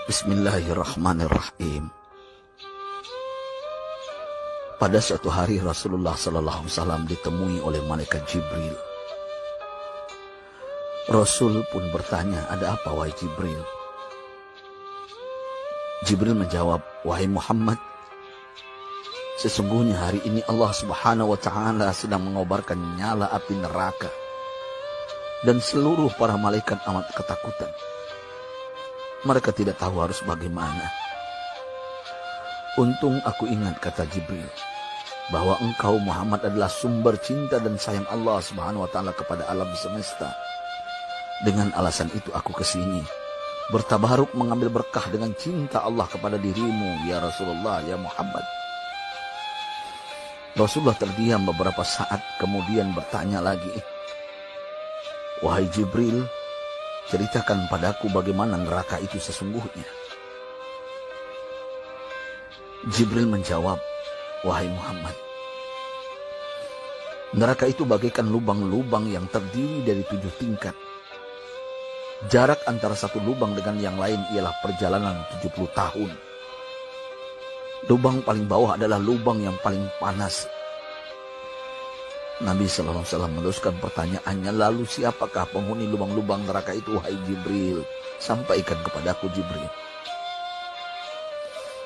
Bismillahirrahmanirrahim. Pada suatu hari Rasulullah SAW ditemui oleh malaikat Jibril. Rasul pun bertanya, "Ada apa wahai Jibril?" Jibril menjawab, "Wahai Muhammad, sesungguhnya hari ini Allah Subhanahu wa Ta'ala sedang mengobarkan nyala api neraka, dan seluruh para malaikat amat ketakutan. Mereka tidak tahu harus bagaimana. Untung aku ingat," kata Jibril, "bahwa engkau Muhammad adalah sumber cinta dan sayang Allah Subhanahu wa Ta'ala kepada alam semesta. Dengan alasan itu aku kesini, bertabaruk mengambil berkah dengan cinta Allah kepada dirimu, ya Rasulullah, ya Muhammad." Rasulullah terdiam beberapa saat, kemudian bertanya lagi, "Wahai Jibril, ceritakan padaku bagaimana neraka itu sesungguhnya." Jibril menjawab, "Wahai Muhammad, neraka itu bagaikan lubang-lubang yang terdiri dari 7 tingkat. Jarak antara satu lubang dengan yang lain ialah perjalanan 70 tahun. Lubang paling bawah adalah lubang yang paling panas." Nabi SAW meneruskan pertanyaannya, "Lalu siapakah penghuni lubang-lubang neraka itu, wahai Jibril? Sampaikan kepadaku, Jibril."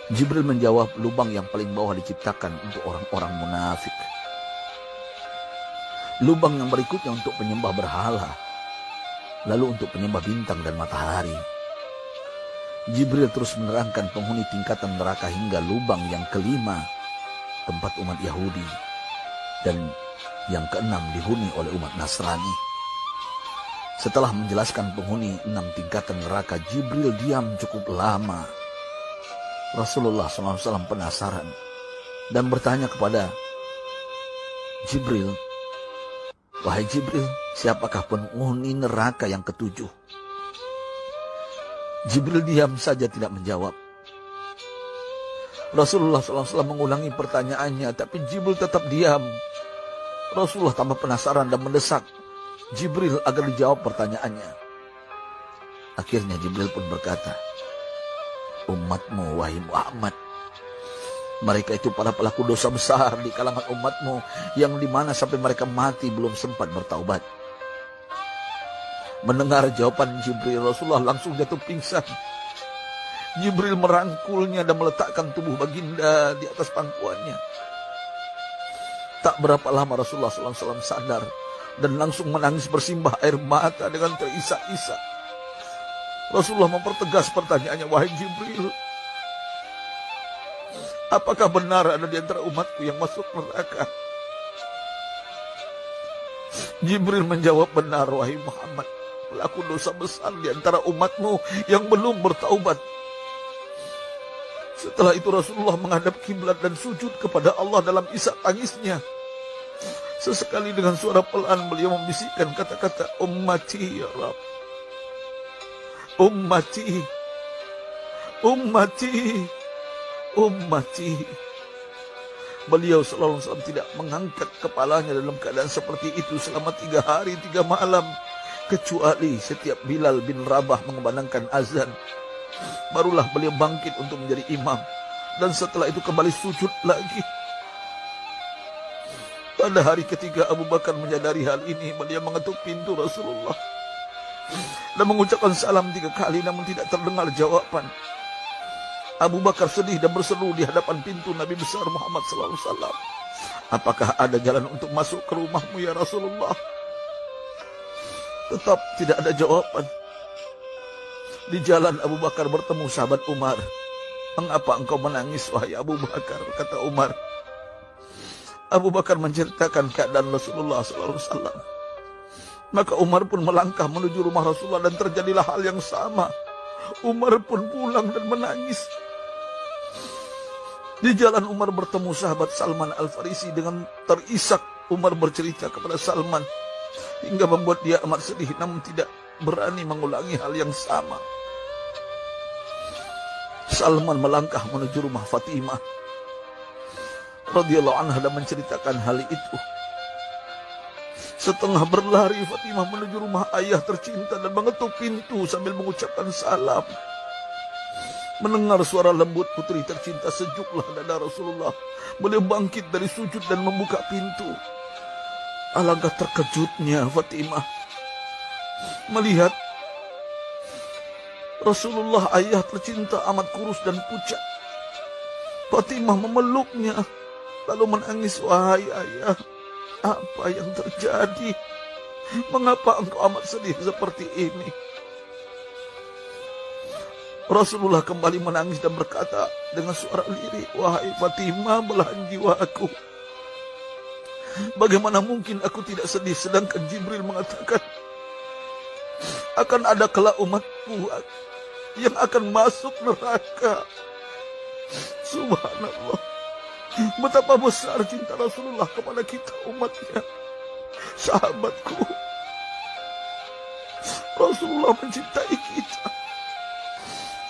Jibril menjawab, "Lubang yang paling bawah diciptakan untuk orang-orang munafik. Lubang yang berikutnya untuk penyembah berhala. Lalu untuk penyembah bintang dan matahari." Jibril terus menerangkan penghuni tingkatan neraka hingga lubang yang kelima, tempat umat Yahudi, dan yang keenam dihuni oleh umat Nasrani. Setelah menjelaskan penghuni 6 tingkatan neraka, Jibril diam cukup lama. Rasulullah SAW penasaran dan bertanya kepada Jibril, "Wahai Jibril, siapakah penghuni neraka yang ke-7?" Jibril diam saja tidak menjawab. Rasulullah SAW mengulangi pertanyaannya, tapi Jibril tetap diam. Rasulullah tambah penasaran dan mendesak Jibril agar dijawab pertanyaannya. Akhirnya Jibril pun berkata, "Umatmu, wahai Muhammad, mereka itu para pelaku dosa besar di kalangan umatmu, yang dimana sampai mereka mati belum sempat bertaubat." Mendengar jawaban Jibril, Rasulullah langsung jatuh pingsan. Jibril merangkulnya dan meletakkan tubuh baginda di atas pangkuannya. Tak berapa lama Rasulullah SAW sadar dan langsung menangis bersimbah air mata dengan terisak-isak. Rasulullah mempertegas pertanyaannya, "Wahai Jibril, apakah benar ada di antara umatku yang masuk neraka?" Jibril menjawab, "Benar, wahai Muhammad, pelaku dosa besar di antara umatmu yang belum bertaubat." Setelah itu Rasulullah menghadap kiblat dan sujud kepada Allah dalam isak tangisnya. Sesekali dengan suara pelan beliau membisikkan kata-kata, "Ummati ya Rabb, ummati, ummati, ummati." Beliau SAW tidak mengangkat kepalanya dalam keadaan seperti itu selama 3 hari 3 malam, kecuali setiap Bilal bin Rabah mengumandangkan azan. Barulah beliau bangkit untuk menjadi imam, dan setelah itu kembali sujud lagi. Pada hari ketiga Abu Bakar menyadari hal ini, beliau mengetuk pintu Rasulullah dan mengucapkan salam 3 kali, namun tidak terdengar jawaban. Abu Bakar sedih dan berseru di hadapan pintu Nabi besar Muhammad SAW, "Apakah ada jalan untuk masuk ke rumahmu ya Rasulullah?" Tetap tidak ada jawaban. Di jalan Abu Bakar bertemu sahabat Umar. "Mengapa engkau menangis, wahai Abu Bakar?" kata Umar. Abu Bakar menceritakan keadaan Rasulullah SAW. Maka Umar pun melangkah menuju rumah Rasulullah dan terjadilah hal yang sama. Umar pun pulang dan menangis. Di jalan Umar bertemu sahabat Salman Al-Farisi. Dengan terisak Umar bercerita kepada Salman hingga membuat dia amat sedih, namun tidak berani mengulangi hal yang sama. Salman melangkah menuju rumah Fatimah radhiyallahu anha dan menceritakan hal itu. Setengah berlari Fatimah menuju rumah ayah tercinta dan mengetuk pintu sambil mengucapkan salam. Mendengar suara lembut putri tercinta, sejuklah dada Rasulullah. Beliau bangkit dari sujud dan membuka pintu. Alangkah terkejutnya Fatimah melihat Rasulullah, ayah tercinta, amat kurus dan pucat. Fatimah memeluknya lalu menangis. Wahai ayah, apa yang terjadi? Mengapa engkau amat sedih seperti ini? Rasulullah kembali menangis dan berkata dengan suara lirih, wahai Fatimah, belahan jiwaku, bagaimana mungkin aku tidak sedih sedangkan Jibril mengatakan akan ada kelak umatku yang akan masuk neraka. Subhanallah, betapa besar cinta Rasulullah kepada kita umatnya. Sahabatku, Rasulullah mencintai kita.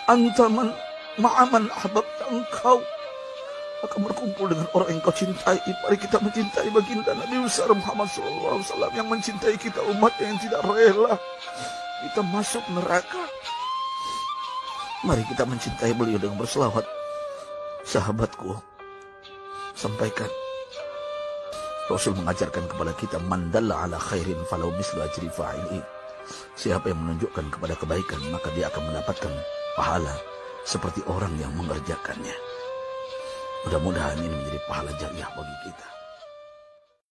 Antaman ma'aman ahbabta, engkau akan berkumpul dengan orang yang kau cintai. Mari kita mencintai baginda Nabi besar Muhammad SAW yang mencintai kita umat yang tidak rela kita masuk neraka. Mari kita mencintai beliau dengan berselawat. Sahabatku, sampaikan, Rasul mengajarkan kepada kita, man dalla ala khairin falau mislu ajri fa'ili. Siapa yang menunjukkan kepada kebaikan, maka dia akan mendapatkan pahala seperti orang yang mengerjakannya. Mudah-mudahan ini menjadi pahala jariah bagi kita.